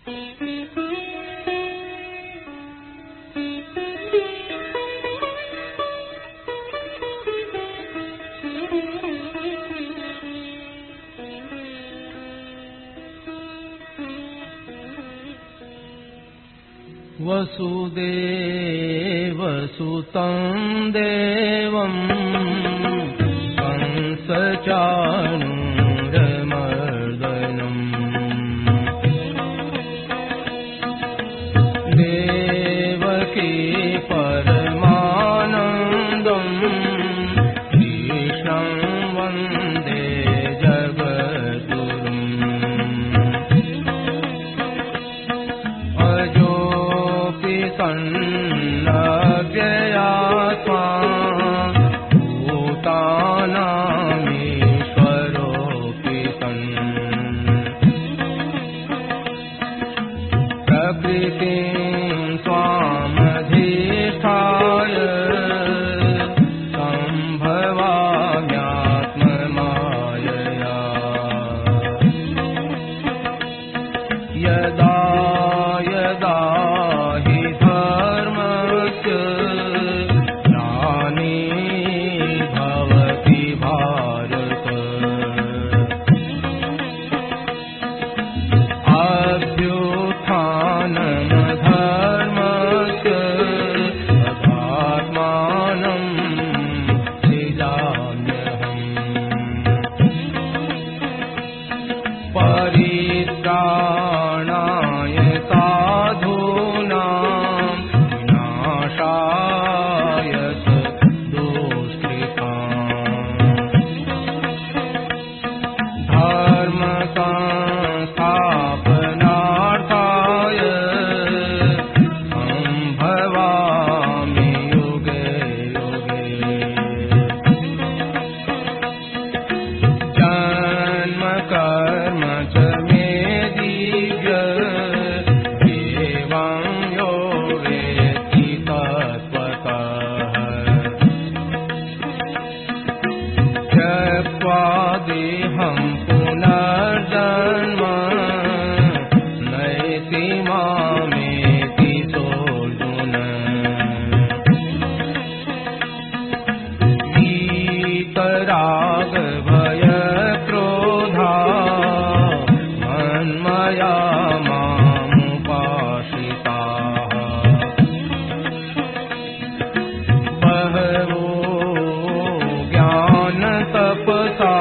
वसुदेवसुतं देवं कंसचाणूरमर्दनम् देवकी परमानन्दं कृष्णं वन्दे जगद्गुरुम् सन्नव्ययात्मा भूतानामीश्वरोऽपि सन् प्रकृतिं स्वामधिष्ठाय सम्भवाम्यात्ममायया यदा यदा हि धर्मस्य ग्लानिर्भवति भारत अभ्युत्थानमधर्मस्य तदात्मानं सृजाम्यहम् परित्राणाय साधूनां विनाशाय दुष्कृताम् धर्मसंस्थापनार्थाय सम्भवामि युगे युगे जन्म कर्म च मे दिव्य एवं यो वेत्ति तत्त्वतः त्यक्त्वा देहं पुनर्जन्म नैति मामेति सोऽर्जुन वीतराग भयक्रोधा मन्मया मामुपाश्रिताः बहवो ज्ञानतपसा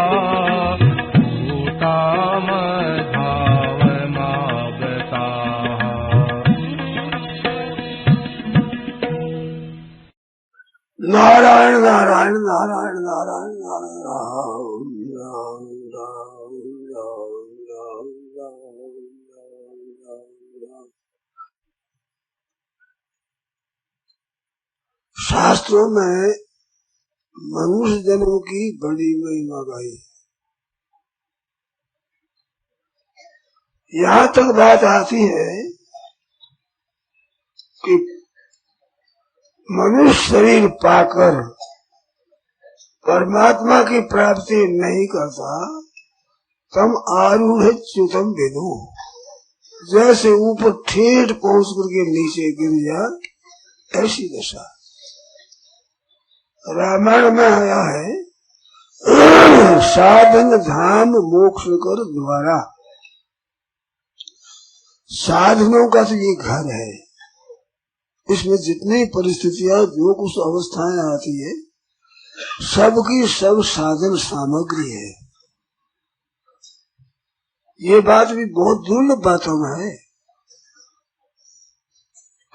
भूतामद्भावमागताः नारायण नारायण नारायण नारायण नारायण राम राम राम राम राम राम राम राम। शास्त्रों में मनुष्य जन्म की बड़ी महिमा गाई। यहाँ तक बात आती है कि मनुष्य शरीर पाकर परमात्मा की प्राप्ति नहीं करता तम आरूढ़ च्युतम विदु, जैसे ऊपर ठेठ पहुंच करके नीचे गिर जाए ऐसी दशा। रामायण में आया है साधन धाम मोक्ष कर द्वारा। साधनों का तो ये घर है, इसमें जितनी परिस्थितियां जो कुछ अवस्थाएं आती है सबकी सब साधन सामग्री है। ये बात भी बहुत दुर्लभ बातों में है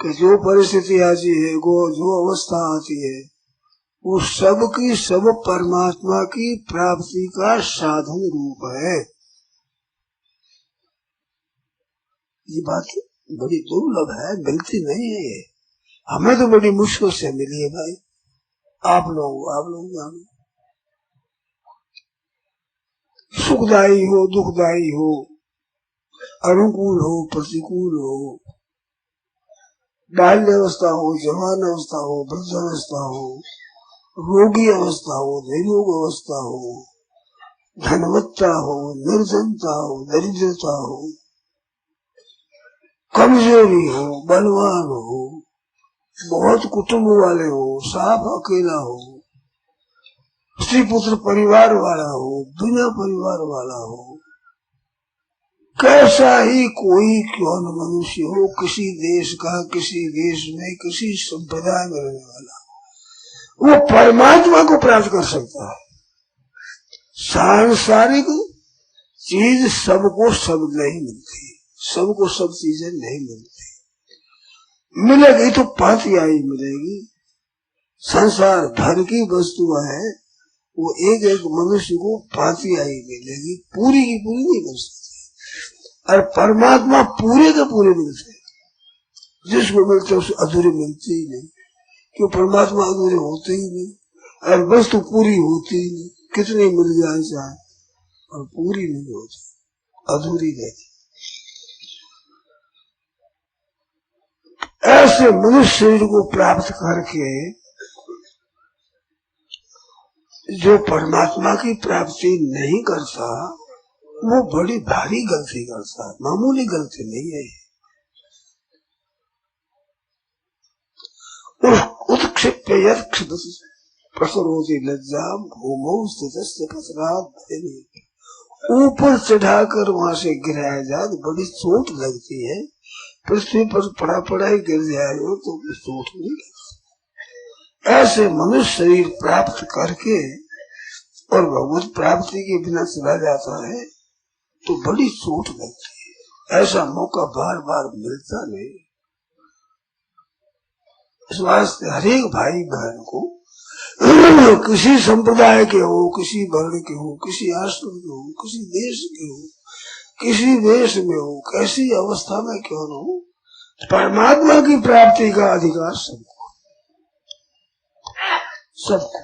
कि जो परिस्थिति आती है, जो अवस्था आती है, वो सब की सब परमात्मा की प्राप्ति का साधन रूप है। ये बात बड़ी दुर्लभ है, मिलती नहीं है। ये हमें तो बड़ी मुश्किल से मिली है भाई। आप लोग जानो, सुखदायी हो दुखदायी हो, अनुकूल हो प्रतिकूल हो, बाल्य अवस्था हो जवान अवस्था हो वृद्ध अवस्था हो, रोगी अवस्था हो निरोग अवस्था हो, धनवत्ता हो निर्धनता हो दरिद्रता हो, कमजोरी हो, बलवान हो, बहुत कुटुंब वाले हो, साफ अकेला हो, स्त्री पुत्र परिवार वाला हो, बिना परिवार वाला हो, कैसा ही कोई क्यों न मनुष्य हो, किसी देश का, किसी देश में, किसी संप्रदाय में रहने वाला, वो परमात्मा को प्राप्त कर सकता है। सांसारिक चीज सबको सब नहीं मिलती, सबको सब चीजें नहीं मिलती, मिलेगी तो पातियाई मिलेगी। संसार भर की वस्तुएं है, वो एक एक मनुष्य को पातियाई मिलेगी, पूरी की पूरी नहीं मिल सकती। और परमात्मा पूरे के पूरे मिलते, जिसको मिलते उसे अधूरे मिलते ही नहीं, क्यों परमात्मा अधूरे होते ही नहीं, और वस्तु पूरी होती ही नहीं। कितनी मिल जाए चाहे, और पूरी नहीं होती, अधूरी रहती। ऐसे मनुष्य शरीर को प्राप्त करके जो परमात्मा की प्राप्ति नहीं करता, वो बड़ी भारी गलती करता है, मामूली गलती नहीं है। उत्क्षिप्य यत्क्षिप्त प्रसरोति लज्जाम भूमौ स्थितस्य पसरात भयनि। ऊपर चढ़ाकर वहां से गिराया जाए तो बड़ी चोट लगती है, पृथ्वी पर पड़ा पड़ा ही गिर जाए तो चोट नहीं लगती। ऐसे मनुष्य शरीर प्राप्त करके और भगवत प्राप्ति के बिना चला जाता है तो बड़ी चोट लगती है। ऐसा मौका बार बार मिलता नहीं। इस वास्ते हरेक भाई बहन को किसी संप्रदाय के हो, किसी वर्ण के हो, किसी आश्रम के हो, किसी देश के हो, किसी देश में हो, कैसी अवस्था में क्यों न हो, परमात्मा की प्राप्ति का अधिकार सबको, सबको।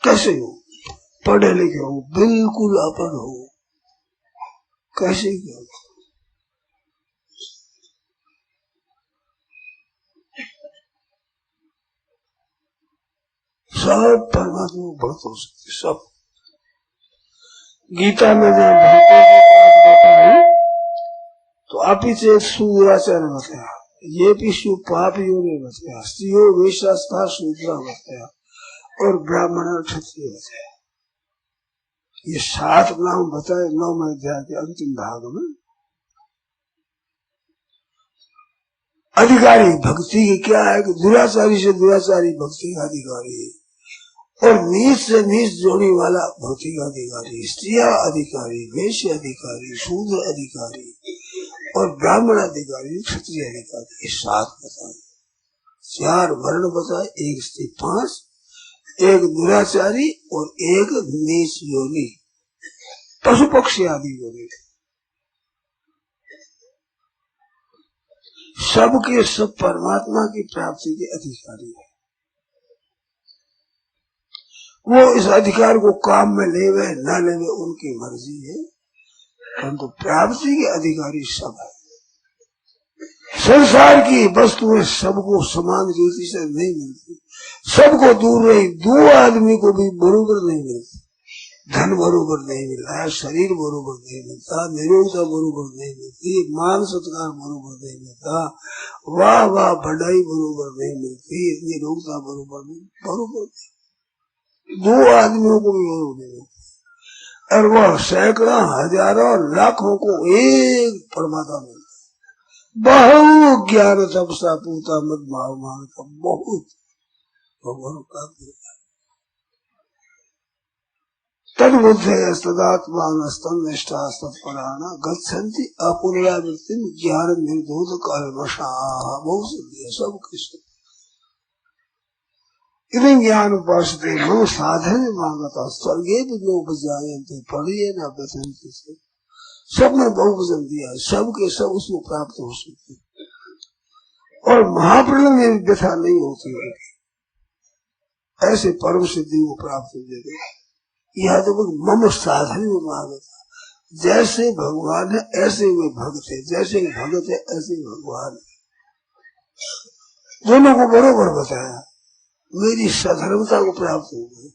कैसे हो, पढ़े लिखे हो, बिल्कुल अपन हो, कैसे क्यों, सब परमात्मा भक्त हो सकते, सब। गीता में जब भक्तों की बात बताई तो आप ही से सूराचार्य बताया, ये भी शिव पापियों ने बताया, स्त्रियों वेशास्था शूद्रा बताया और ब्राह्मण क्षत्रिय बताया। ये 7 नाम बताए 9वें अध्याय के अंतिम भाग में। अधिकारी भक्ति की क्या है कि दुराचारी से दुराचारी भक्ति का अधिकारी है, और नीच से नीच जोड़ी वाला भक्ति का अधिकारी, स्त्रिया अधिकारी, वैश्य अधिकारी, शूद्र अधिकारी और ब्राह्मण अधिकारी, क्षत्रिय अधिकारी। ये 7 बताए, 4 वर्ण बताए, 1 स्त्री 5, 1 दुराचारी और 1 नीच योनि, पशु पक्षी आदि योनि। सबके सब परमात्मा की प्राप्ति के अधिकारी है। वो इस अधिकार को काम में लेवे न लेवे उनकी मर्जी है, परंतु प्राप्ति के अधिकारी सब है। संसार की वस्तुएं सबको समान रीति से नहीं मिलती, सबको दूर रही। 2 आदमी को भी बरोबर नहीं मिलती, धन बरोबर नहीं मिलता है, शरीर बरोबर नहीं मिलता, निरोगता बरोबर नहीं मिलती, मान सत्कार बरोबर नहीं मिलता, वाह वाह बढ़ाई बरोबर नहीं मिलती, निरोगता बरोबर नहीं। 2 आदमियों को भी बरोबर नहीं मिलती, और वह सैकड़ों हजारों लाखों को एक परमात्मा मिलता। बहु ज्ञान तपसा पूता मत भाव मान का बहुत भगवान का तद्बुद्धे तदात्मानस्तन्निष्ठास्तत्पराणा गच्छन्ति अपुनरावृत्तिं ज्ञान निर्धूत कल्मषाः। बहुत सिद्धि सब कृष्ण इदं ज्ञान उपासते मम साधन मांगता स्वर्गे लोग जायन्ते पढ़िए न बसंती से। सब में बहुवचन दिया, सब के सब उसको प्राप्त हो सकते, और महाप्रलय में व्यथा नहीं होती है। ऐसे परम सिद्धि को प्राप्त हो जाएगी। यह तो मम साधन मांगता, जैसे भगवान है ऐसे वे भक्त है, जैसे भगत है ऐसे भगवान है। दोनों को बरोबर बताया, मेरी सधर्मता को प्राप्त हो गई।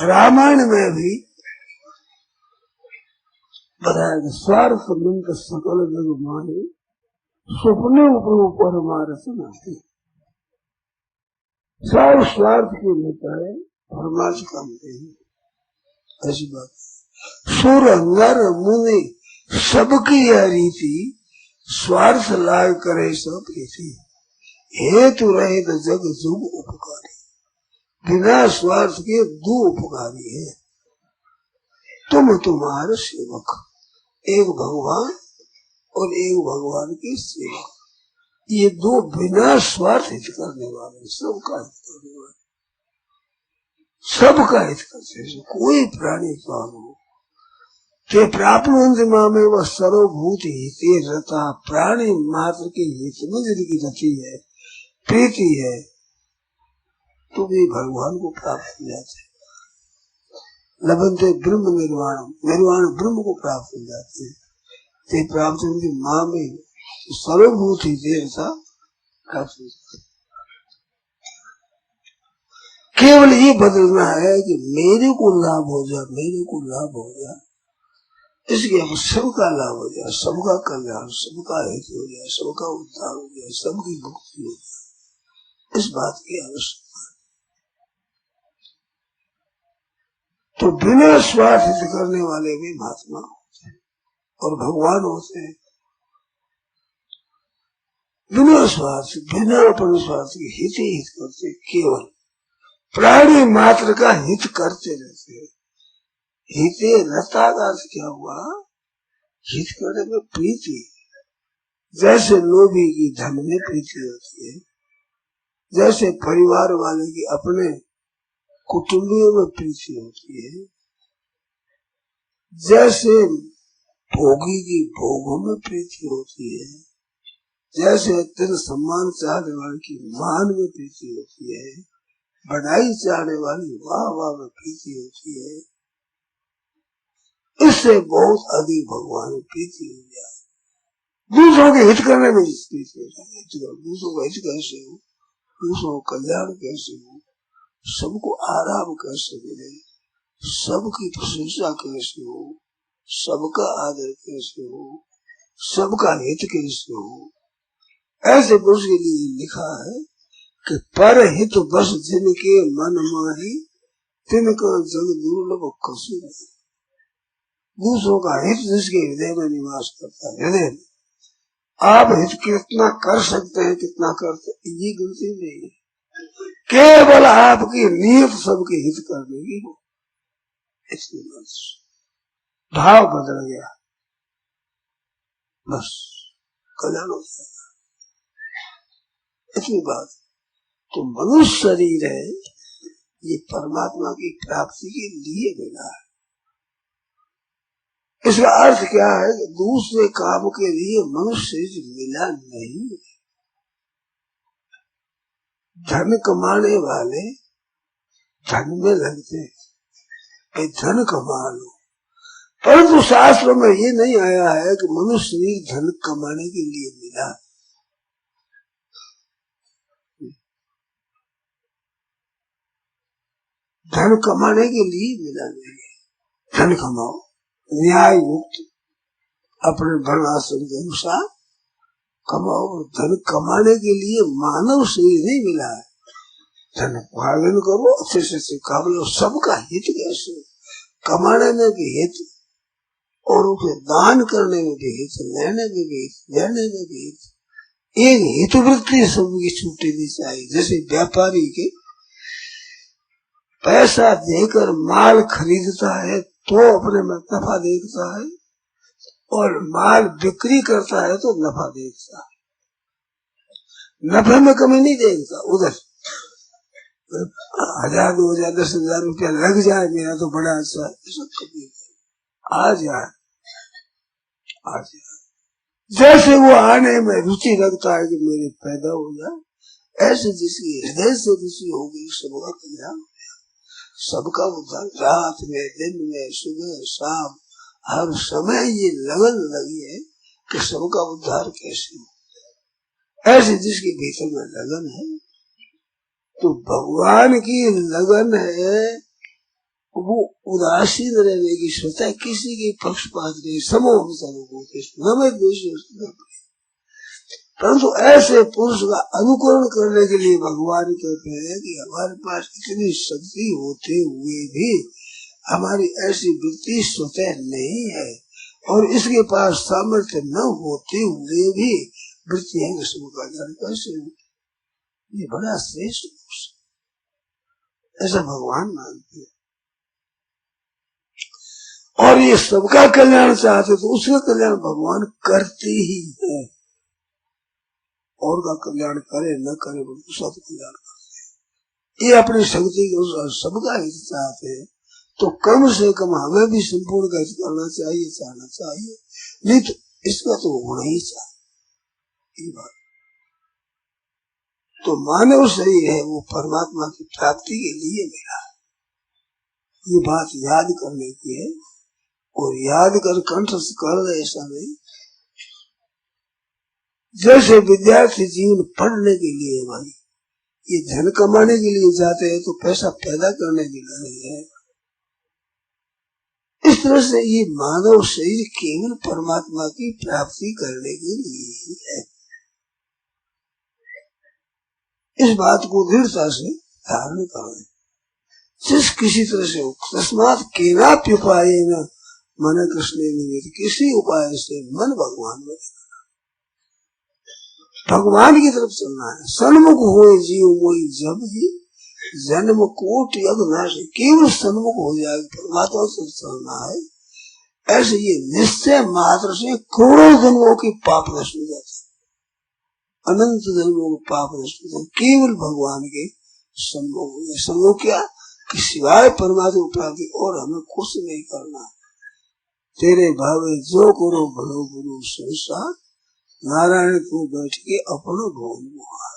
रामायण में भी बताया कि स्वार्थ निंत सकल जग माही, सपने ऊपर मारस नाही। सब स्वार्थ के नेता है, परमार्थ काम नहीं। ऐसी बात सुर नर मुनि सबकी यह रीति, स्वार्थ लाग करे सब प्रीति। हेतु रहे तो जग जुग उपकारी, बिना स्वार्थ के दो उपकारी है। तुम तुम्हारे सेवक, एक भगवान और एक भगवान के सेवक, ये दो बिना स्वार्थ हित करने वाले, सबका हित करने वाले, सबका हित करते हैं। कोई प्राणी प्राण हो ते प्राप्त में वह सर्वभूत हिते रता, प्राणी मात्र के हित में जिनकी रति है, प्रीति है, तो भी भगवान को प्राप्त हो जाते हैं। लभन्ते ब्रह्म निर्वाण, निर्वाण ब्रह्म को प्राप्त हो जाते हैं। ते प्राप्त उनकी माँ में सर्वभूत हिते रता प्राप्त हो जाते हैं। केवल ये बदलना है कि मेरे को लाभ हो जाए, मेरे को लाभ हो जाए, इसलिए हम सबका लाभ हो जाए, सबका कल्याण, सबका हित हो जाए, सबका उद्धार हो जाए, सबकी मुक्ति हो जाए, इस बात की आवश्यकता है। तो बिना स्वार्थ हित करने वाले भी महात्मा होते हैं और भगवान होते हैं। बिना स्वार्थ, बिना अपने स्वार्थ के हित ही हित करते, केवल प्राणी मात्र का हित करते रहते हैं। हिते रता का अर्थ क्या हुआ? हित करने में प्रीति। जैसे लोभी की धन में प्रीति होती है, जैसे परिवार वाले की अपने कुटुंबियों में प्रीति होती है, जैसे भोगी की भोगों में प्रीति होती है, जैसे अत्यंत सम्मान चाहने वाले की मान में प्रीति होती है, बढ़ाई चाहने वाली वाह वाह में प्रीति होती है, इससे बहुत अधिक भगवान में प्रीति हो जाए। दूसरों के हित करने में प्रीति हो जाए। दूसरों का हित कैसे हो, दूसरों का कल्याण कैसे हो, सबको आराम कैसे मिले, सबकी प्रशंसा कैसे हो, सबका आदर कैसे हो, सबका हित कैसे हो, ऐसे पुरुष के लिए लिखा है कि पर हित बस जिनके मन माही, तिनका जग दुर्लभ कसु नहीं। दूसरों का हित जिसके हृदय में निवास करता है, हृदय में, आप हित कितना कर सकते हैं, कितना करते, ये गिनती नहीं है। केवल आपकी नियत सबके हित करने की हो, इसलिए बस भाव बदल गया, बस कल्याण हो जाएगा, इतनी बात। तो मनुष्य शरीर है, ये परमात्मा की प्राप्ति के लिए मिला है। इसका अर्थ क्या है कि दूसरे काम के लिए मनुष्य शरीर मिला नहीं है। धन कमाने वाले धन में लगते हैं, धन कमा लो, परंतु शास्त्रों में ये नहीं आया है कि मनुष्य शरीर धन कमाने के लिए मिला। धन कमाने के लिए मिला नहीं है। धन कमाओ न्याय युक्त, अपने वर्ण आश्रम के अनुसार कमाओ। धन कमाने के लिए मानव शरीर नहीं मिला है। धन उपार्जन करो, अच्छे से काम लो, सबका हित कैसे, कमाने में भी हित और उसे दान करने में भी हित, लेने में भी हित, देने में भी हित। एक हित वृत्ति सबकी छूटी नहीं चाहिए। जैसे व्यापारी के पैसा देकर माल खरीदता है तो अपने में नफा देखता है, और माल बिक्री करता है तो नफा देखता है, नफे में कमी नहीं देखता। उधर 1000 2000 10,000 रुपया लग जाए मेरा तो बड़ा अच्छा है, ऐसा कभी आ जाए। जैसे वो आने में रुचि रखता है कि मेरे पैदा हो जाए, ऐसे जिसकी हृदय से रुचि होगी सबका कल्याण, सबका उद्धार। रात में, दिन में, सुबह शाम, हर समय ये लगन लगी है कि सबका उद्धार कैसे हो। ऐसे जिसके भीतर में लगन है, तो भगवान की लगन है, वो उदासीन रहने की स्वतः किसी के पक्षपात नहीं, समूह परंतु ऐसे पुरुष का अनुकरण करने के लिए भगवान कहते हैं कि हमारे पास इतनी शक्ति होते हुए भी हमारी ऐसी वृत्ति स्वतः नहीं है, और इसके पास सामर्थ्य न होते हुए भी वृत्तियां का ज्ञान कैसे हो? ये बड़ा श्रेष्ठ पुरुष, ऐसा भगवान मानते हैं। और ये सबका कल्याण चाहते तो उसका कल्याण भगवान करते ही है, और का कल्याण करे न करे सब कल्याण करते हैं। ये अपनी शक्ति के अनुसार सबका हित चाहते हैं, तो कम से कम हमें भी संपूर्ण का हित करना चाहिए, चाहना चाहिए, नहीं तो इसका तो होना ही चाहिए। ये बात तो मानव शरीर है वो परमात्मा की प्राप्ति के लिए मिला, ये बात याद करने की है, और याद कर कंठस्थ कर दे ऐसा नहीं। जैसे विद्यार्थी जीवन पढ़ने के लिए भाई ये धन कमाने के लिए जाते हैं तो पैसा पैदा करने के लिए नहीं है, इस तरह से ये मानव शरीर केवल परमात्मा की प्राप्ति करने के लिए ही है। इस बात को दृढ़ता से धारण करें। जिस किसी तरह से तस्मात् केनापि उपायेन मन कृष्ण निवेद, किसी उपाय से मन भगवान में भगवान की तरफ चलना है। सन्मुख हुए जीव मोई जब ही जन्म कोटि अघनाश, केवल सन्मुख हो जाए परमात्मा से चलना है। ऐसे ये निश्चय मात्र से करोड़ों जन्मों की पाप नष्ट हो जाते, अनंत जन्मों के पाप नष्ट हो जाते, केवल भगवान के सम्मुख हो जाए। सम्मुख क्या कि सिवाय परमात्मा की प्राप्ति और हमें कुछ नहीं करना। तेरे भावे जो करो भलो गुरु संसार, नारायण को बैठ के अपना भवन मुहार,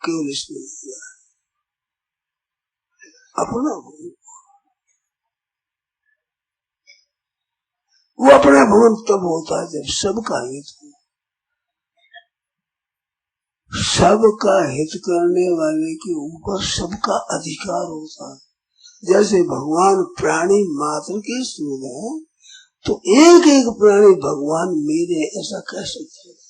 केवल इसमें किया अपना भवन। वो अपना भवन तब होता है जब सबका हित हो। सबका हित करने वाले के ऊपर सबका अधिकार होता है। जैसे भगवान प्राणी मात्र के सूर्य है, तो एक एक प्राणी भगवान मेरे ऐसा कह सकते हैं।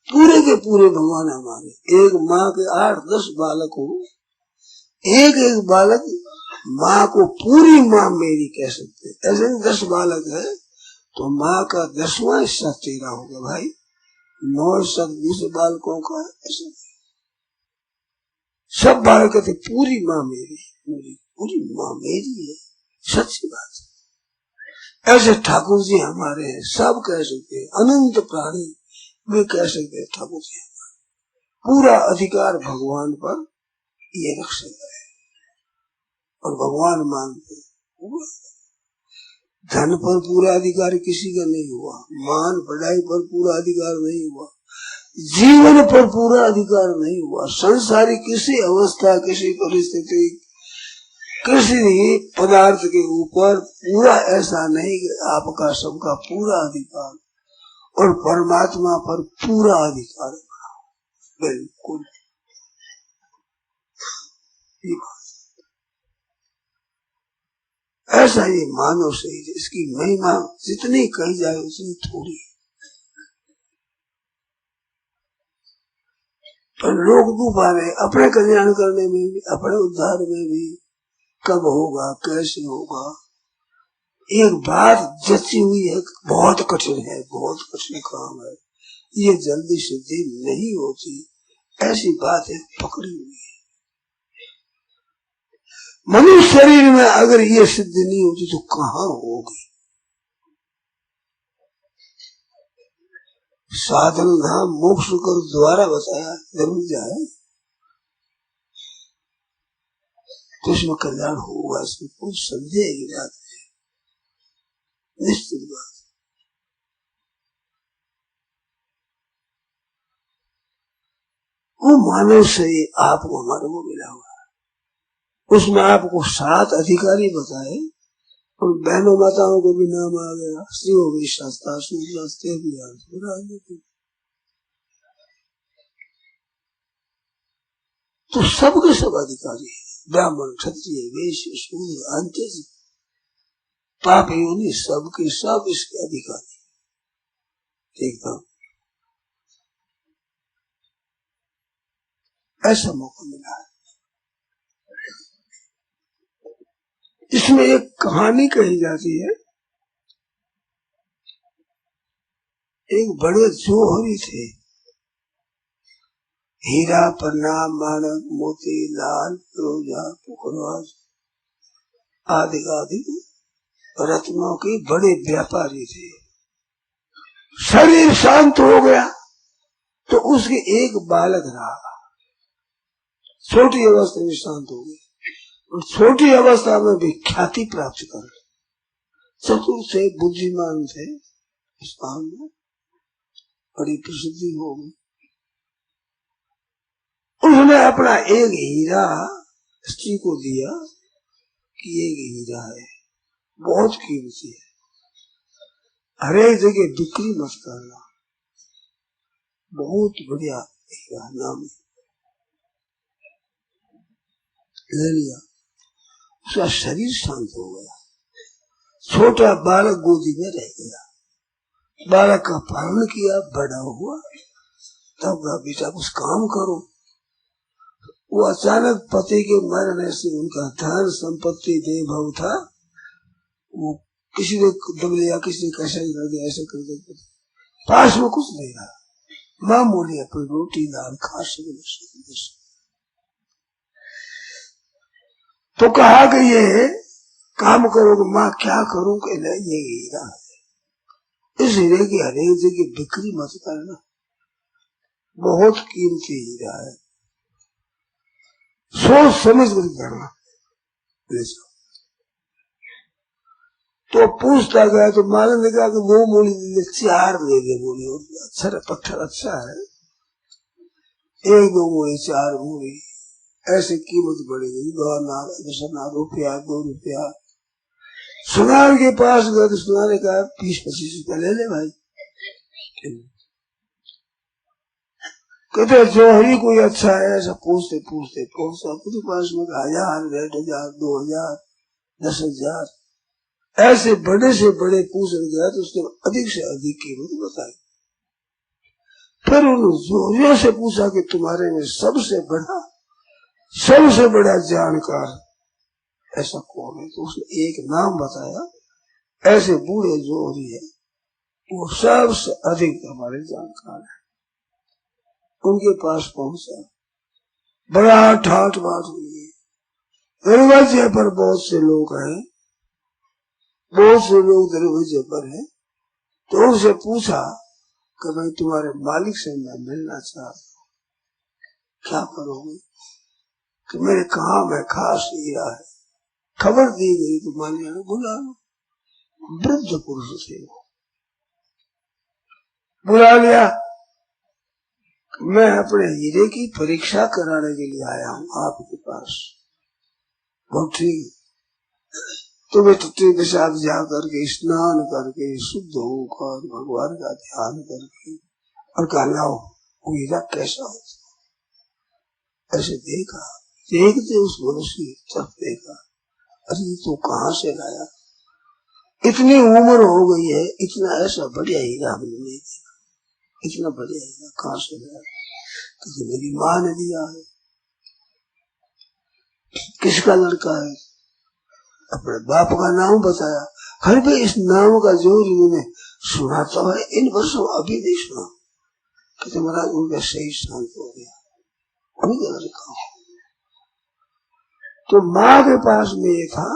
पूरे के पूरे भगवान हमारे। एक माँ के 8-10 बालक हो, एक एक बालक माँ को पूरी माँ मेरी कह सकते हैं। ऐसे 10 बालक है तो माँ का 10वां हिस्सा तेरा होगा भाई, 9 हिस्सा दूसरे बालकों का। ऐसे सब बालक कहते पूरी माँ मेरी, पूरी माँ मेरी है, सच्ची बात है। ऐसे ठाकुर जी हमारे हैं, सब कह सकते हैं। अनंत प्राणी वे कह सकते हैं ठाकुर जी हमारे। पूरा अधिकार भगवान पर ये रख सकते हैं, और भगवान मानते हैं। धन पर पूरा अधिकार किसी का नहीं हुआ, मान बढ़ाई पर पूरा अधिकार नहीं हुआ, जीवन पर पूरा अधिकार नहीं हुआ। संसारी किसी अवस्था, किसी परिस्थिति, किसी पदार्थ के ऊपर पूरा ऐसा नहीं कि आपका सबका पूरा अधिकार, और परमात्मा पर पूरा अधिकार बिल्कुल। ऐसा ये मानव शरीर, इसकी महिमा जितनी कही जाए उतनी थोड़ी है। पर लोग डूबा रहे अपने कल्याण करने में भी, अपने उद्धार में भी। कब होगा, कैसे होगा, एक बात जची हुई है, बहुत कठिन है, बहुत कठिन काम है, ये जल्दी सिद्धि नहीं होती। ऐसी बात है पकड़ी हुई है। मनुष्य शरीर में अगर ये सिद्धि नहीं होती तो कहाँ होगी। साधन धाम मोक्ष कर द्वारा बताया, जरूर जाए तो इसमें कल्याण होगा, इसमें कोई संदेह की बात नहीं, निश्चित बात। वो मानव से आपको हमारे को मिला हुआ है, उसमें आपको 7 अधिकारी बताए, और बहनों माताओं को भी नाम आ गया, स्त्रियों भी शास्त्रा सूत्र भी। तो सबके सब अधिकारी है, ब्राह्मण क्षत्रिय वैश्य शूद्र अंत्यज पाप योनि सबके सब इसके अधिकारी एकदम ऐसा मौका मिला है। इसमें एक कहानी कही जाती है। एक बड़े जोहरी थे, हीरा पन्ना माणक मोती लाल रोजा पुखरवाज आदि आदि रत्नों के बड़े व्यापारी थे। शरीर शांत हो गया तो उसके एक बालक रहा, छोटी अवस्था में शांत हो गई और छोटी अवस्था में भी ख्याति प्राप्त कर, चतुर से बुद्धिमान थे, इस काम में बड़ी प्रसिद्धि हो गई। उन्होंने अपना एक हीरा स्त्री को दिया कि एक हीरा है, बहुत कीमती है, हर एक जगह बिक्री मत करना, बहुत बढ़िया हीरा नाम ले लिया। उसका शरीर शांत हो गया, छोटा बालक गोदी में रह गया, बालक का पालन किया, बड़ा हुआ, तब कहा बेटा कुछ काम करो। वो अचानक पति के मरने से उनका धन संपत्ति देवभाव था, वो किसी ने दब लिया, किसी ने कैसा ही कर दिया, ऐसे कर दिया, पास में कुछ नहीं रहा, मामूली अपनी रोटी दाल खा सके। तो कहा कि ये काम करोगे? माँ क्या करूं? कि नहीं, ये हीरा है, इस हीरे की हर एक जगह बिक्री मत करना, बहुत कीमती हीरा है, सोच समझ कर करना। तो पूछता गया तो मालिक ने कहा कि 2 मूली दे, 4 दे दे। बोली अच्छा पत्थर अच्छा है, 1-2 मूली 4 मूली ऐसे कीमत बढ़ी गई, 2 रुपया 2 रुपया। सुनार के पास गए तो सुनार ने कहा 20-25 रुपया ले ले भाई। कहते जोहरी कोई अच्छा है, ऐसा पूछते पूछते पहुंचा अपने पास में 1000, 1500, 2000, 10,000 ऐसे बड़े से बड़े पूछ गया तो उसने अधिक से अधिक कीमत बताई। फिर उन जोहरियों से पूछा कि तुम्हारे में सबसे बड़ा जानकार ऐसा कौन है? तो उसने एक नाम बताया, ऐसे बूढ़े जोहरी है, वो सबसे अधिक हमारे जानकार है। उनके पास पहुंचा, बड़ा ठाठ बाट हुई, दरवाजे पर बहुत से लोग हैं, बहुत से लोग दरवाजे पर हैं। तो उनसे पूछा कि मैं तुम्हारे मालिक से मैं मिलना चाहता हूँ, क्या करोगे? कि मेरे काम है, खास हीरा है। खबर दी गई तो मालिक ने बुला लो, वृद्ध पुरुष थे, बुला लिया। मैं अपने हीरे की परीक्षा कराने के लिए आया हूँ आपके पास। बहुत ठीक, तुम्हें टुट्टी पेशाब जा करके स्नान करके शुद्ध होकर भगवान का ध्यान करके और कहा लाओ वो हीरा कैसा हो। ऐसे देखते उस मनुष्य की तरफ देखा, अरे तो कहाँ से लाया, इतनी उम्र हो गई है, इतना ऐसा बढ़िया हीरा हमने नहीं देखा, इतना बढ़िया हीरा कहाँ से लाया? क्योंकि मेरी माँ ने दिया है। किसका लड़का है? अपने बाप का नाम बताया। हर भाई इस नाम का जोर इन्होंने सुना तो है, इन वर्षों अभी नहीं सुना। कहते महाराज उनका सही शांत हो गया, उन्हीं का लड़का हो। तो माँ के पास में ये था,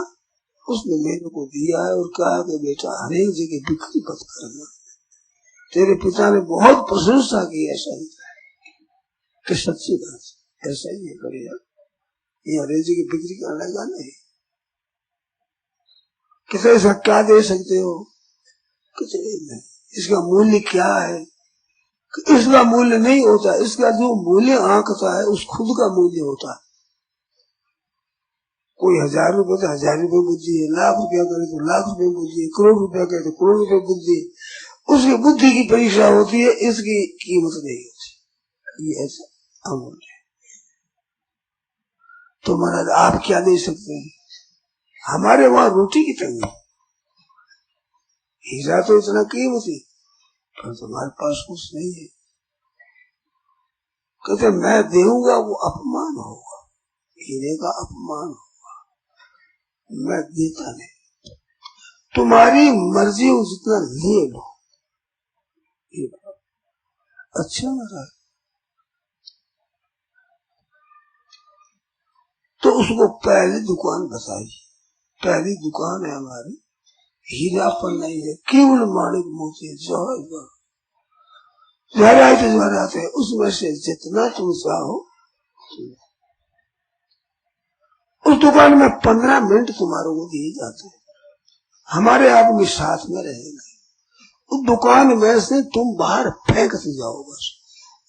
उसने मेरे को दिया है और कहा कि बेटा हर एक जगह बिक्री मत करना। तेरे पिता ने बहुत प्रशंसा की, ऐसा ही कि सच्ची बात ऐसा ही है, बढ़िया, ये हर एक जगह बिक्री करने का नहीं। किसे ऐसा क्या दे सकते हो? किसी नहीं। इसका मूल्य क्या है? इसका मूल्य नहीं होता, इसका जो मूल्य आंकता है उस खुद का मूल्य होता है। कोई 1000 रुपए तो 1000 रुपए बुद्धि है, लाख रुपया करे तो लाख रुपए बुद्धि है, करोड़ रुपया करे तो करोड़ रुपए बुद्धि है। उसकी बुद्धि की परीक्षा होती है, इसकी कीमत नहीं होती। ये ऐसा अमूल्य है। तो महाराज आप क्या दे सकते हैं? हमारे वहां रोटी की तंगी, हीरा तो इतना कीमती, पर तुम्हारे पास कुछ नहीं है। कहते मैं देऊंगा वो अपमान होगा, हीरे का अपमान होगा, मैं देता नहीं। तुम्हारी मर्जी हो जितना ले लो। अच्छा महाराज, तो उसको पहली दुकान बताई, पहली दुकान है हमारी, हीरा पर नहीं है, केवल माणिक मोती जवाहरात है, उसमें से जितना तुम चाहो। उस दुकान में 15 मिनट तुम्हारे को दिए जाते हैं, हमारे आदमी साथ में रहेंगे। उस दुकान में से तुम बाहर फेंकते जाओ, बस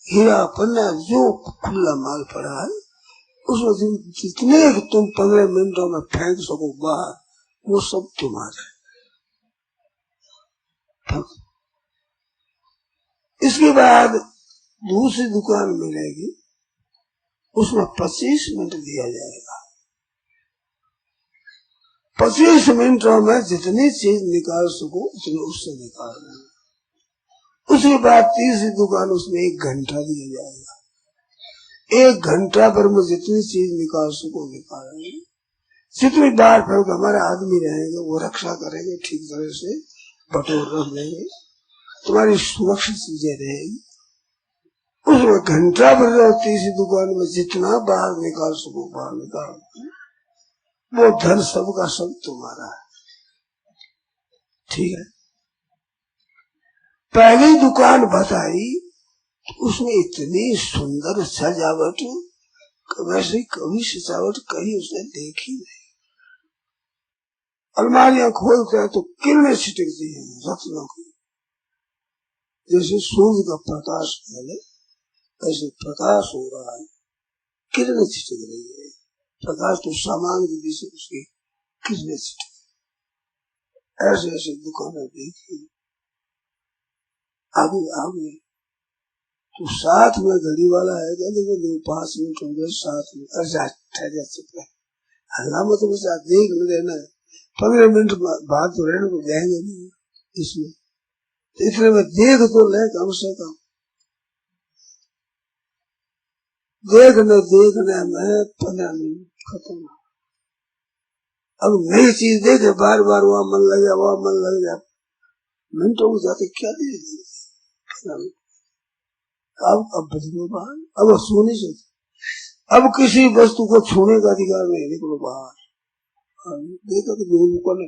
हीरा पन्ना जो खुला माल पड़ा है उसमें जितने तुम 15 मिनटों में फेंक सको बाहर, वो सब तुम्हारा। इसके बाद दूसरी दुकान मिलेगी, उसमें 25 मिनट दिया जाएगा। 25 मिनटों में जितनी चीज निकाल सको उतनी उससे निकालना। उसके बाद तीसरी दुकान, उसमें 1 घंटा दिया जाएगा। 1 घंटा पर में जितनी चीज निकाल सको निकालेंगे। जितनी बार फिर हमारे आदमी रहेंगे वो रक्षा करेंगे, ठीक तरह से बटोर रख देंगे, तुम्हारी सुरक्षित चीजें रहेगी। उसमें घंटा भर तीसरी दुकान में जितना बाहर निकाल सको बाहर निकाल, वो धन सबका सब तुम्हारा है। ठीक है। पहली दुकान बताई तो उसमें इतनी सुंदर सजावट, वैसे कभी सजावट कहीं उसने देखी नहीं। अलमारियां खोलते हैं तो किरणें छिटकती हैं रत्नों की, जैसे सूर्य का प्रकाश पहले ऐसे प्रकाश हो रहा है, किरणें छिटक रही है। प्रकाश तो सामान की दिशा उसकी किरणें छिटक, ऐसे ऐसे दुकानें देखी। आगे आगे तो साथ में घड़ी वाला है, देखो 5 मिनट हो गए, 7 मिनट, ठहर चुप है, हल्ला मत बचा, देख लेना है। 15 मिनट बाद तो रहने को जाएंगे नहीं इसमें, तो इतने में देख तो ले कम से कम। देखने में 15 मिनट खत्म। अब नई चीज देखे बार बार वहां मन लग जाए, वहां मन लग जाए, मिनटों को जाते क्या दे। अब बदलो बाहर, अब सो नहीं सकते, अब किसी वस्तु को छूने का अधिकार नहीं, निकलो बाहर। देखा तो 2 दुकान,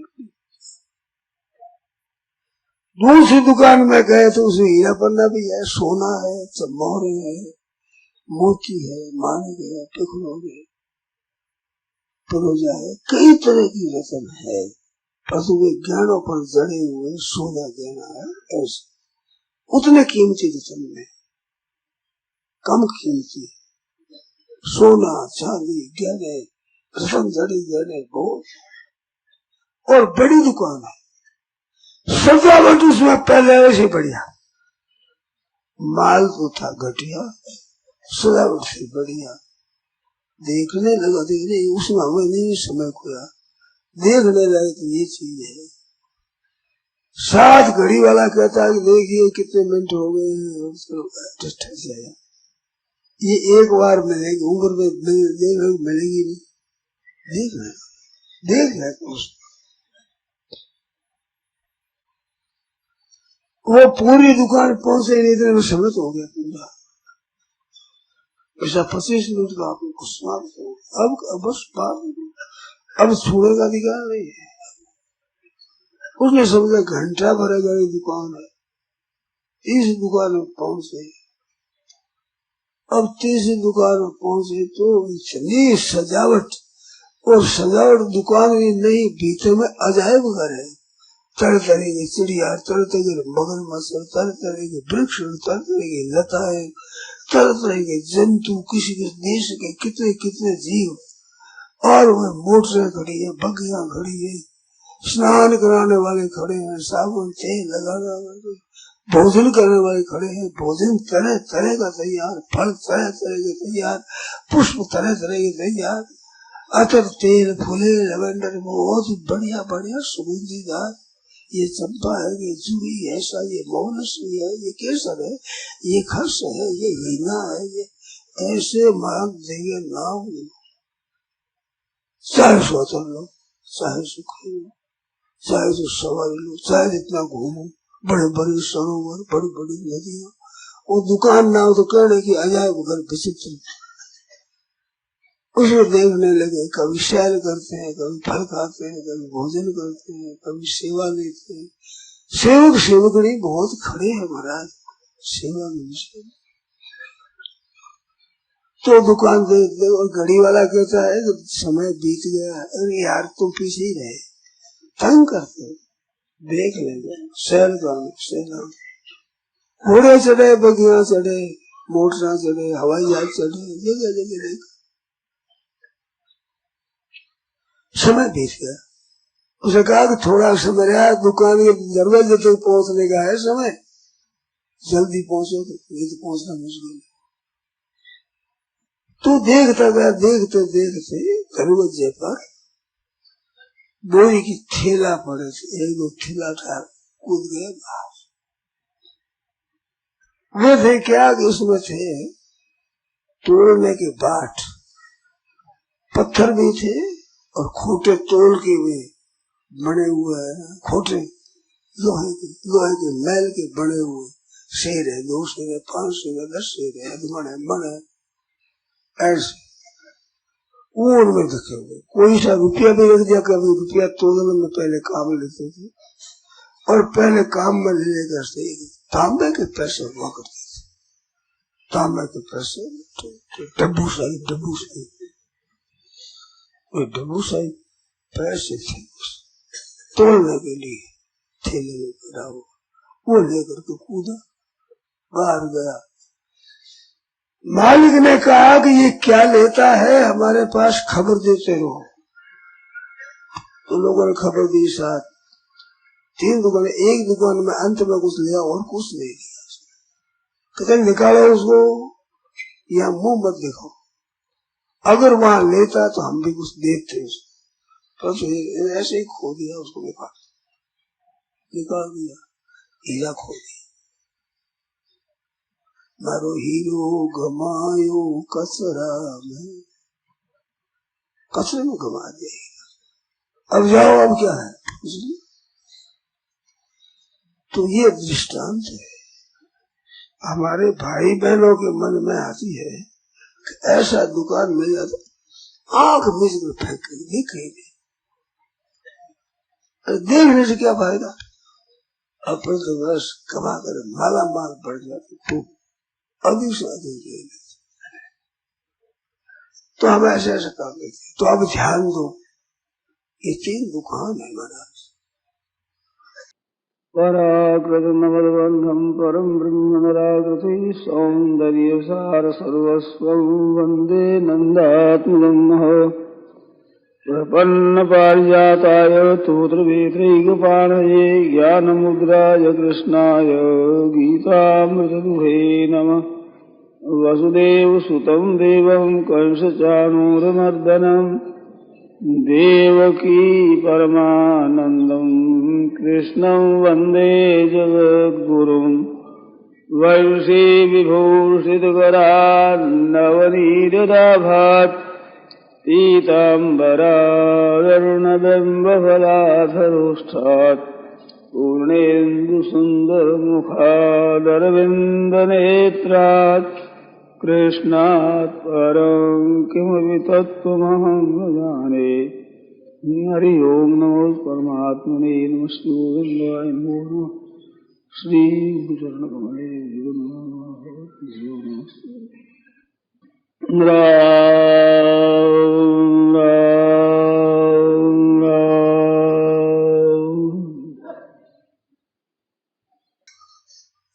दूसरी दुकान में गए तो उसमें हीरा पन्ना भी है, सोना है, मोहरे है, मोती है, मानिक है, टुकड़ों है, परोजा है, कई तरह की रत्न है, पर वे गहनों पर जड़े हुए सोना गहना है। ऐसे उतने कीमती रत्न में कम कीमती सोना चांदी गहने रत्न जड़ी गहने बहुत। और बड़ी दुकान है, सजावट उसमें पहले वैसे बढ़िया, माल तो था घटिया, सजावट से बढ़िया। देखने लगा, देखने उसमें हमें नहीं समय खोया, देखने लगे तो ये चीज है। साथ घड़ी वाला कहता है कि देखिए कितने मिनट हो गए हैं, ये एक बार मिलेगी, उम्र में मिलेगी नहीं, देख रहे वो पूरी दुकान पहुंचे नहीं, इतने में समय हो गया पूरा। ऐसा 25 मिनट का आपको समाप्त हो, अब बस बात, अब छूने का अधिकार नहीं है। उसने समझा घंटा भरेगा ये दुकान है, इस दुकान में पहुंचे। अब तीसरी दुकान में पहुंचे तो इतनी सजावट, और सजावट दुकान की नहीं, भीतर में अजायब घर है, तरह तरह की चिड़िया, तरह तरह के मगरमच्छ, तरह तरह के वृक्ष, तरह तरह की लताएं, तरह तरह के जंतु, किसी के देश के कितने कितने जीव, और वह मोटरें खड़ी है, बग्गियां खड़ी है, स्नान कराने वाले खड़े हैं, साबुन तेल लगाने वाले, भोजन करने वाले खड़े हैं, भोजन तरह तरह का तैयार, फल तरह तरह के तैयार, पुष्प तरह तरह के तैयार, अतर तेल फूले लवेंडर बहुत ही बढ़िया बढ़िया सुगंधीदार, ये चंपा है, ये जूही ऐसा, ये मौनश्री है, ये केसर है, ये खस है, ये हीना है, ये ऐसे मांग देंगे नाम। चाहे स्वतंत्र लो, चाहे सुखी लो, चाहे तो सवारी लो, चाहे जितना घूमो, बड़े बड़े सरोवर, बड़ी बड़ी नदियां, वो दुकान ना हो तो कहने की अजायब घर विचित्र, उसमें देखने लगे। कभी सैर करते हैं, कभी फल खाते हैं, कभी भोजन करते हैं, कभी सेवा लेते हैं। सेवक सेवकड़ी बहुत खड़े हैं महाराज सेवा में विषय। तो दुकान देखते और घड़ी वाला कहता है कि समय बीत गया, अरे यार तुम पीछे ही रहे, तंग करते, देख लेंगे। सैर करना, घोड़े चढ़े, बगिया चढ़े, मोटर चढ़े, हवाई जहाज चढ़े, जगह जगह देख। समय बीत गया, उसे कहा कि थोड़ा समय रहा, दुकान के दरवाजे तक पहुंचने का है समय, जल्दी पहुंचो, तो पहुंचना मुश्किल। तो देखता गया, देखते देखते दरवाजे पर बोरी की थैला पड़े थे, एक दो थैला था, कूद गए बाहर। वे थे क्या कि उसमें थे तोड़ने के बाट, पत्थर भी थे और खोटे तोल के भी बने हुए हैं, खोटे लोहे के मैल के बने हुए शेर है, 2 शेर है, 5 शेर है, 10 शेर है, मन है, मन है, ऐसे वो उनमें रखे हुए। कोई सा रुपया भी रख दिया, कभी रुपया तोड़ने में पहले काम लेते थे, और पहले काम में लेने का तांबे के पैसे हुआ करते थे, तांबे के पैसे, डब्बू साही पैसे थे तोड़ने के लिए, थैले में पड़ा हुआ, वो लेकर के कूदा, बाहर गया। मालिक ने कहा कि ये क्या लेता है, हमारे पास खबर देते रहो। तो लोगों ने खबर दी, साथ 3 दुकान, एक दुकान में अंत में कुछ लिया और कुछ नहीं लिया। कहते निकालो उसको, या मुंह मत दिखाओ, अगर वहां लेता तो हम भी कुछ देते उसको। तो ऐसे ही खो दिया उसको, निकाल दिया, हीरा खो दिया। मारो हीरो गमायो कचरा में, कचरे में गमा दिया। अब जाओ, अब क्या है। तो ये दृष्टांत है, हमारे भाई बहनों के मन में आती है कि ऐसा दुकान मिल जाता, आंख मिच कर फेंक देखे, देखने से क्या फायदा। अपने तो बस कमा कर माला माल बढ़ जाते, खूब अधिक से अधिक ले लेते। तो हम ऐसे ऐसे कर लेते। तो अब ध्यान दो, ये 3 दुकान है महाराज। पराकृत नवद्बंधम परम ब्रह्म निराकृति सौंदर्य सार सर्वस्वं वंदे नंदात्मजम् प्रपन्न पारिजाताय तोत्रवेत्रैकपाणये ज्ञानमुद्राय कृष्णाय गीतामृतदुहे नमः। वसुदेव सुतं देवं कंसचाणूरमर्दनम् देवकी परमानन्दं कृष्णं वन्दे जगद्गुरुं। वंशी विभूषितकरान्नवनीरदाभात् पीताम्बरारुणबिम्बफलाधरोष्ठात् पूर्णेन्दुसुन्दरमुखादरविन्दनेत्रात् कृष्णात् परं किमपि तत्त्वमहं न जाने। हरि ओम नमो परमात्मने नमः शिवाय नमो श्री गुरुचरणकमले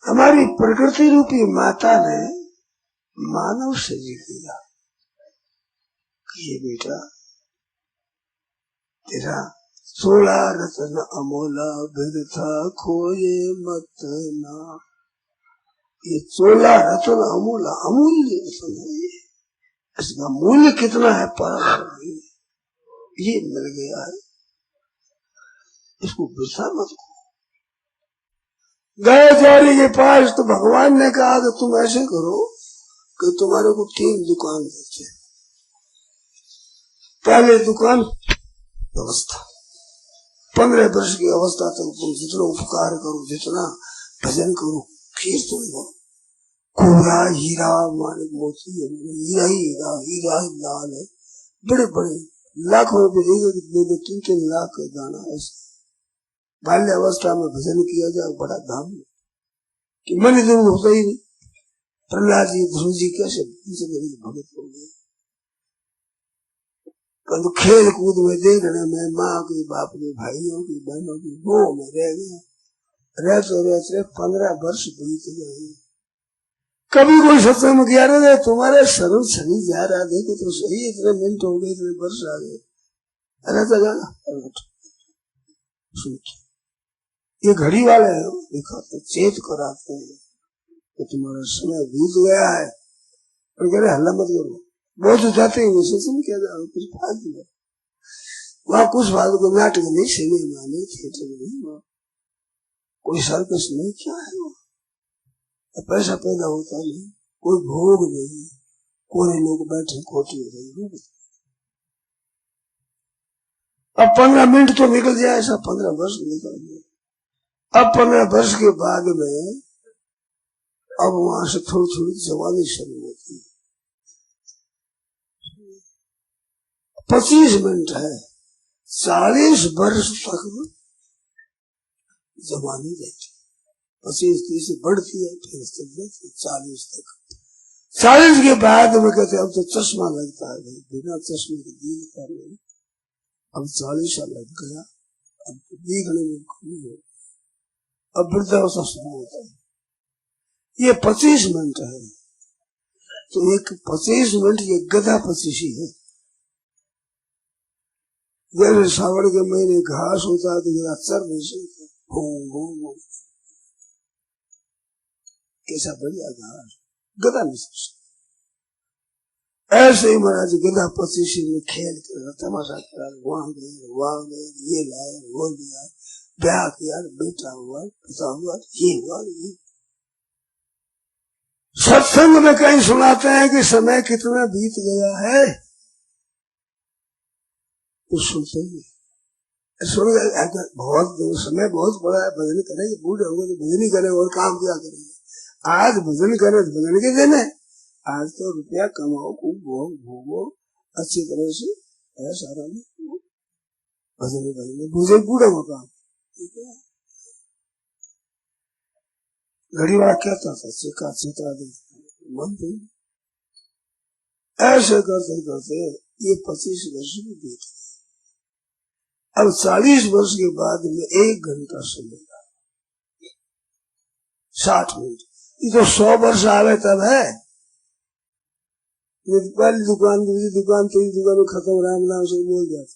हमारी प्रकृति रूपी माता ने मानव से जी किया, ये बेटा तेरा 16 रत्न अमोला बिरथा खोए मत ना। ये 16 रत्न अमूल्य रत्न है, इसका मूल्य कितना है पर ये मिल गया है, इसको वृथा मत करो। गयाचार्य के पास तो भगवान ने कहा कि तुम ऐसे करो कि तुम्हारे को 3 दुकान देते। पहले दुकान अवस्था, 15 वर्ष की अवस्था तक तुम जितना उपकार करो, जितना भजन करो, फिर तुम कोरा हीरा मानिक मोती है, हीरा ही हीरा, हीरा ही लाल है, बड़े बड़े लाखों रुपए देगा कि 2-3 लाख का दाना। ऐसे बाल्य अवस्था में भजन किया जाए बड़ा धाम कि मन जरूर होता ही नहीं। प्रहलाद जी ध्रुव जी कैसे भगत हो गए, परंतु खेल कूद में देखने में माँ की, बाप की, भाइयों की, बहनों की मोह में रह गया। रहते रहते 15 वर्ष बीत गए। कभी कोई सत्संग में गया रहे, तुम्हारे सर्व शनि जा रहा, देखो तो सही, इतने मिनट हो गए, इतने वर्ष आ गए, रहता जाना। ये घड़ी वाले हैं, दिखाते चेत कराते हैं कि तुम्हारा समय बीत गया है, और कह रहे हल्ला मत करो, बहुत जाते हैं सत्संग किया जाए, कुछ फालतू है वहाँ, कुछ फालतू नाटक नहीं, सिनेमा नहीं, थिएटर नहीं, वहाँ कोई सर्कस नहीं, क्या है वहाँ पैसा पैदा होता नहीं, कोई भोग नहीं, कोई लोग बैठे कोठी हो रही। अब 15 मिनट तो निकल जाए, ऐसा 15 वर्ष निकल गए। अब 15 वर्ष के बाद में अब वहां से थोड़ी थोड़ी जवानी शुरू होती है। 25 मिनट है, 40 वर्ष तक जवानी रहती है। 25-30 बढ़ती है, फिर 40 तक। 40 के बाद में कहते अब तो चश्मा लगता है, बिना चश्मे के दिखता नहीं। अब 40 साल लग गया, अब तो दिखने में कमी हो, अब वृद्धावस्था शुरू होता है। ये 25 मिनट है, तो एक 25 मिनट ये गधा 25 ही है। जैसे सावन के महीने घास होता है तो जरा चर नहीं सकता, कैसा बढ़िया घास, गधा नहीं सकता। ऐसे ही महाराज गधा 25 में खेल कर तमाशा करा, वहां गए, ये लाए, वो लिया, ब्याह किया, बेटा हुआ, पिता हुआ, ये हुआ, ये। सत्संग में कहीं सुनाते हैं कि समय कितना बीत गया है, तो सुनते ही सुन बहुत समय बहुत बड़ा है, भजन करेंगे, बूढ़े होंगे तो भजन ही करेंगे, और काम क्या करेंगे। आज भजन करें तो भजन के दिन है, आज तो रुपया कमाओ, खूब भोगो अच्छी तरह से, ऐसा नहीं भजन मुझे बूढ़े हो काम। ठीक है, घड़ी वाला कहता था चिका चित्रा मन थे। ऐसे करते करते ये 25 वर्ष भी बीत गए। अब 40 वर्ष के बाद में 1 घंटा समय लगा, 60 मिनट। ये तो 100 वर्ष आवे तब है। ये पहली दुकान, दूसरी दुकान, तीसरी दुकान में खत्म, राम नाम से बोल जाते।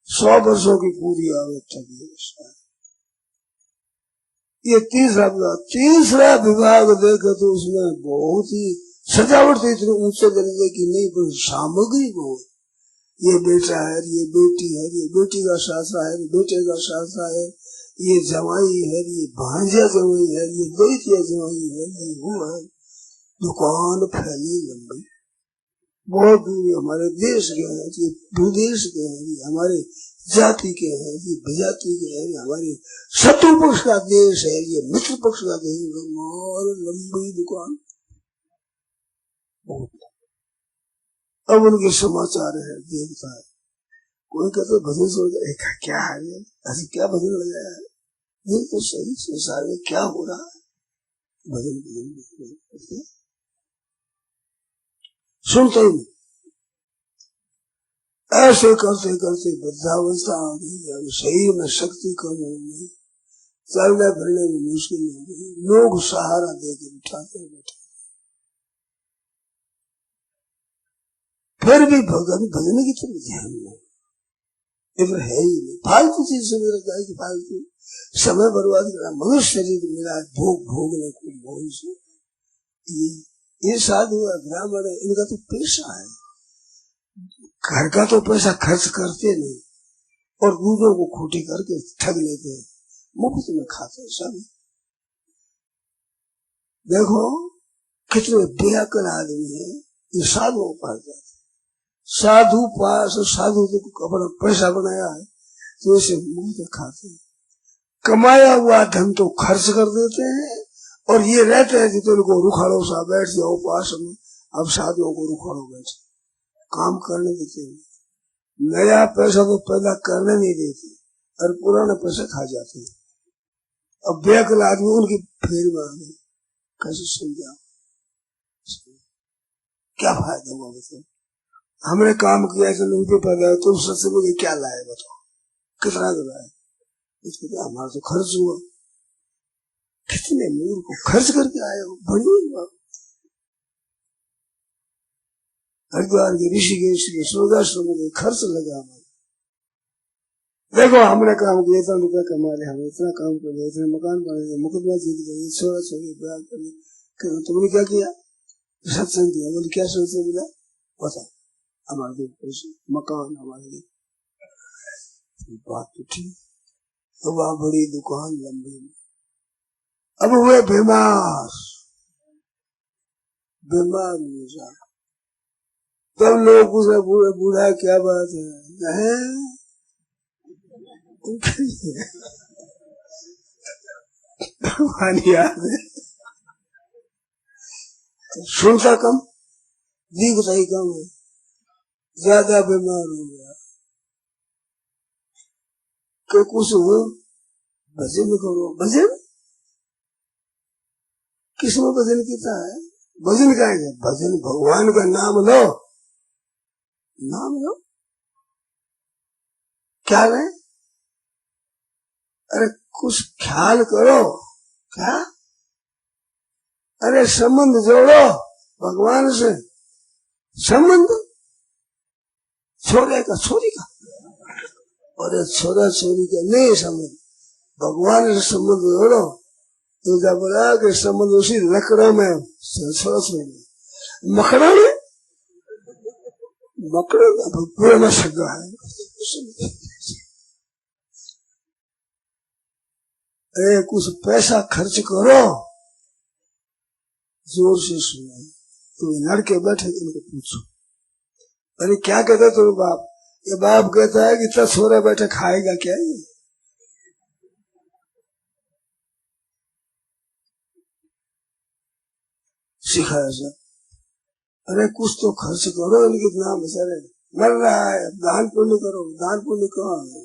100 वर्षों की पूरी आवे तब ये तीसरा विभाग देखे तो उसमें बहुत ही सजावट तो इतने ऊंचे दर्जे की नहीं, पर सामग्री बहुत। ये बेटा है, ये बेटी है, ये बेटी का शास्त्र है, बेटे का शास्त्र है, ये जवाई है, ये भांजा जवाई है, ये दैत्य जवाई है, ये वो है। दुकान फैली लंबी, बहुत दूर हमारे देश के हैं, ये विदेश के हैं, ये हमारे जाति के हैं, ये विजाति के हैं, हमारे शत्रु पक्ष का देश है, ये मित्र पक्ष का देश है, और लंबी दुकान बहुत। अब उनके समाचार है, देखता है, कोई कहते भजन सुन, क्या है ये, ऐसे क्या भजन लगाया है, ये तो सही संसार में क्या हो रहा है, भजन सुनते ही नहीं। ऐसे करते करते वृद्धावस्था आ गई, अब शरीर में शक्ति कम हो गई, चलने फिरने में मुश्किल हो गई, लोग सहारा देकर उठाते बैठे। फिर भी भजन की तरफ ध्यान नहीं, इधर है ही नहीं, फालतू चीज सुन रखा है कि फालतू समय बर्बाद करा। मनुष्य शरीर मिला है भोगने को मोह से। ये साधु है, ब्राह्मण है, इनका तो पेशा है, घर का तो पैसा खर्च करते नहीं और दूसरों को खोटी करके ठग लेते हैं, मुफ्त में खाते सब। देखो कितने बेअकल आदमी है, ये साधुओं पास जाते, साधु पास, साधु तो अपना पैसा बनाया है तो इसे मुफ्त खाते हैं। कमाया हुआ धन तो खर्च कर देते हैं और ये रहते हैं जितने इनको रुखाड़ो सा बैठ जाओ पास में। अब साधुओं को रुखाड़ो बैठे, काम करने देते नहीं, नया पैसा तो पैदा करने नहीं देते और पुराने पैसे खा जाते हैं। अब बेअकल आदमी उनकी फेर में आ गए, कैसे समझा, क्या फायदा हुआ बताओ। हमने काम किया चलो उनके पैदा, तुम सच में क्या लाए बताओ, कितना लाए, इसको हमारा तो खर्च हुआ। कितने मूर्ख को खर्च करके आए हो, बढ़िया हुआ। हरिद्वार के ऋषिकेश के सौदाश्रम में खर्च लगा हमारा। देखो हमने काम किया, इतना रुपया कमा लिया, हमें इतना काम कर लिया, इतने मकान बना लिया, मुकदमा जीत गए, छोरा छोरी ब्याह कर लिया, तुमने क्या किया, सत्संग किया, बोले क्या सोचते मिला बताओ, हमारे लिए पैसे मकान हमारे लिए। बात तो ठीक, तो वहां बड़ी दुकान लंबी, अब हुए बीमार, बीमार हुए जा, तब लोग उसे बूढ़ा क्या बात है, भगवान याद है, सुनता कम दिखता ही कम है, ज्यादा बीमार हो गया। कि कुछ भजन करो, भजन किसमें भजन किया है, भजन का है, भजन भगवान का नाम लो, नाम लो, क्या है, अरे कुछ ख्याल करो, क्या, अरे संबंध जोड़ो भगवान से, संबंध छोरे का छोरी का, और छोरा छोरी का नहीं संबंध, भगवान से संबंध जोड़ो। तो जब बोला कि संबंध उसी लकड़ा में, छोरा छोरी में, मकड़ा में, मकड़ा का पूरा में सगा है। अरे कुछ पैसा खर्च करो, जोर से सुनो, तो लड़के बैठे इनको पूछो, अरे क्या कहते तुम बाप, ये बाप कहता है कि इतना छोरा बैठे खाएगा क्या ये, सिखाया सब। अरे कुछ तो खर्च करो, इनके नाम बेचारे मर रहा है, दान पुण्य करो, दान पुण्य कहाँ है।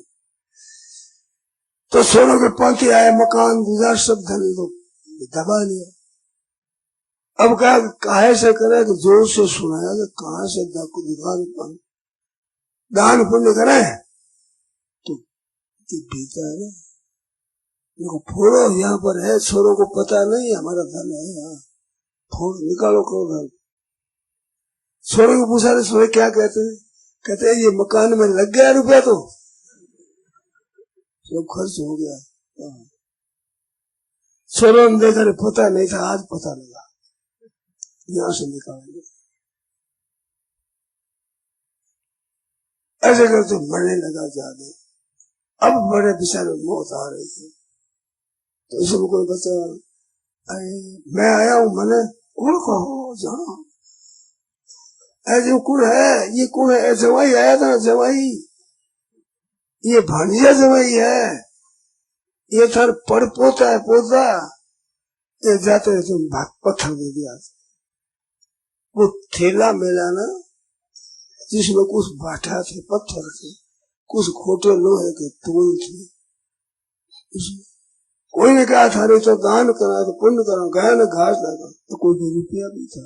तो सोनों के पंथी आए, मकान दूसरा सब धन लोग दबा लिया। अब क्या काहे से करे कि जोर से सुनाया कि कहाँ से दुकान दान पुण्य करे, तो बीता है ना, इनको फोड़ो, यहाँ पर है, छोरों को पता नहीं हमारा धन है यहाँ, फोड़ निकालो करो धन। छोरे को पूछा, छोरे क्या कहते हैं, कहते हैं ये मकान में लग गया रुपया तो सब खर्च हो गया। छोरों ने देखा पता नहीं था, आज पता लगा, यहाँ से निकालेंगे। ऐसे करते मरने लगा जाने। अब बड़े बेचारे मौत आ रही है, तो इसमें कोई बच्चा, मैं आया हूँ, मैंने उनको जाना, ऐसे कौन है, ये कौन है, जवाई आया था, जवाई, ये भांजिया जवाई है, ये थर पड़ पोता है, पोता, ये जाते तुम पत्थर दे दिया, वो थैला मेला ना जिसमें कुछ बाटा थे, पत्थर थे, कुछ खोटे लोहे के तोल थे, कोई ने कहा था नहीं तो दान करा, तो पुण्य करा, गया ना घास लगा, तो कोई रुपया भी था,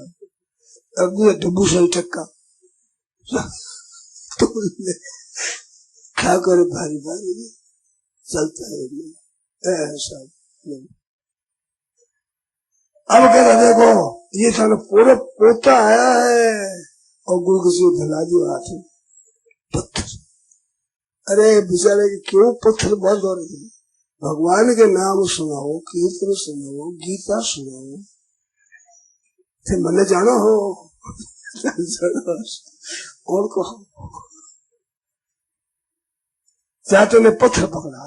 अब भी डब्बू से टक्का तो क्या करे, भारी भारी चलता है ऐसा। अब कहता देखो ये थाना पूरा पोता आया है और गुरु किसी धला दिया हाथ में पत्थर। अरे बेचारे के क्यों पत्थर बंद हो रहे, भगवान के नाम सुनाओ, कीर्तन सुनाओ, गीता सुनाओ, थे मने जानो हो और कहो जाते ने पत्थर पकड़ा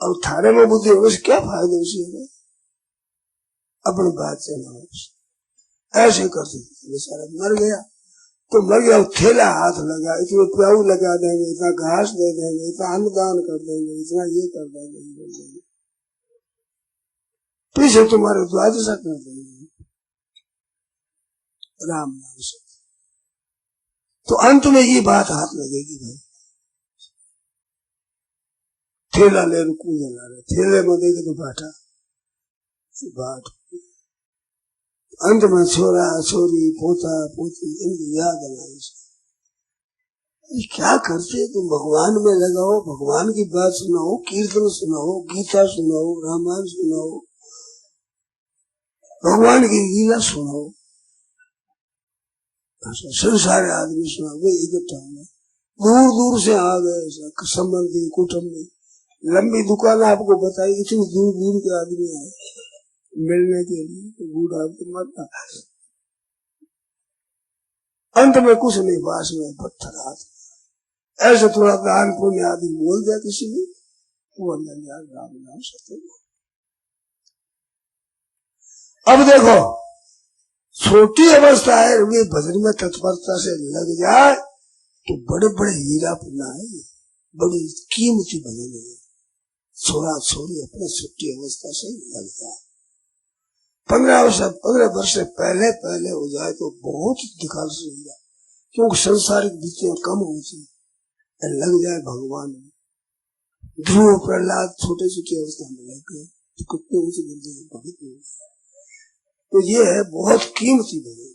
अब थारे में बुद्धि होगी क्या फायदा उसी है अपनी बात से ना ऐसे करते बेचारा मर गया तो मर गया थैला हाथ लगा इतना प्याऊ लगा देंगे इतना घास दे देंगे इतना अन्नदान कर देंगे इतना ये कर देंगे पीछे तुम्हारे द्वादशा कर देंगे राम नाम से तो अंत में ये बात हाथ लगेगी भाई थैला ले कूदे ला रहे थैले में देखे तो बाटा बात अंत में छोरा छोरी पोता पोती इनकी याद आई क्या करते तुम भगवान में लगाओ भगवान की बात सुनाओ कीर्तन सुनाओ गीता सुनाओ रामायण सुनाओ भगवान की लीला सुनाओ संसार आदमी सुनाओ वे इकट्ठा हुए दूर दूर से आ गए संबंधी कुटुंबी लंबी दुकान आपको बताई इतनी दूर दूर के आदमी आए मिलने के लिए तो बूढ़ा तो मरता अंत में कुछ नहीं पास में पत्थर हाथ ऐसे थोड़ा दान पुण्य आदि बोल दिया किसी ने वो राम नाम सत्य अब देखो छोटी अवस्था है वे भजन में तत्परता से लग जाए तो बड़े बड़े हीरा पुना है बड़ी कीमती भजन है छोरा छोरी अपने छोटी अवस्था से लग जाए 15 वर्ष से पहले हो जाए तो बहुत दिखाल से हो जाए क्योंकि संसारिक विषय कम होती लग जाए भगवान में ध्रुव प्रहलाद छोटे छोटे अवस्था में लग गए तो कितने ऊंचे मिलते भगत तो ये है बहुत कीमती भजन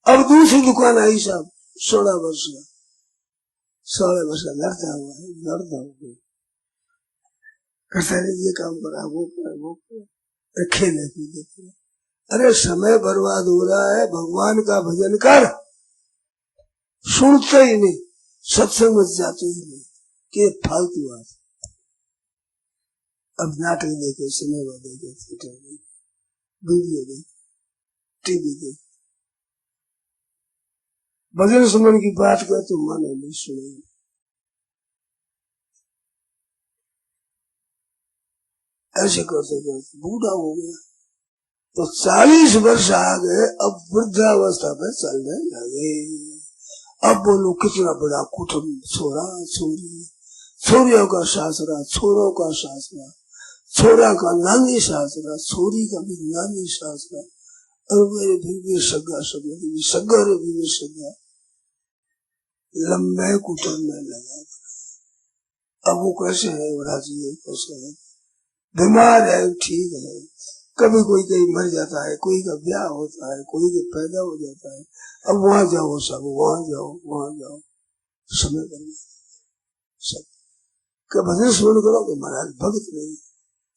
अब दूसरी दुकान आई साहब 16 वर्ष का लड़ता हुआ है लड़ता हुआ कहता है ये काम करा वो कर खेले कूदे अरे समय बर्बाद हो रहा है भगवान का भजन कर सुनते ही नहीं सत्संग में जाते ही नहीं कि फालतू बात अब नाटक देखे सिनेमा देखे थिएटर देखे वीडियो देखे टीवी देखे भजन सुमन की बात कर तो माने नहीं सुनेंगे ऐसे करते करते बूढ़ा हो गया तो 40 वर्ष आ गए अब वृद्धावस्था पे चलने लगे अब बोलो कितना बड़ा कुटुंब छोरा छोरी छोरियों का सासरा छोरों का सासरा छोरा का नानी सासरा छोरी का भी नानी सासरा और मेरे भी सगा सगा भी सगा लंबे कुटुंब में लगा अब वो कैसे है राजी कैसे है बीमार है ठीक है कभी कोई कहीं मर जाता है कोई का ब्याह होता है कोई का पैदा हो जाता है अब वहां जाओ सब वहां जाओ समय करना सब क्या भजन सुन करो कि महाराज भक्त नहीं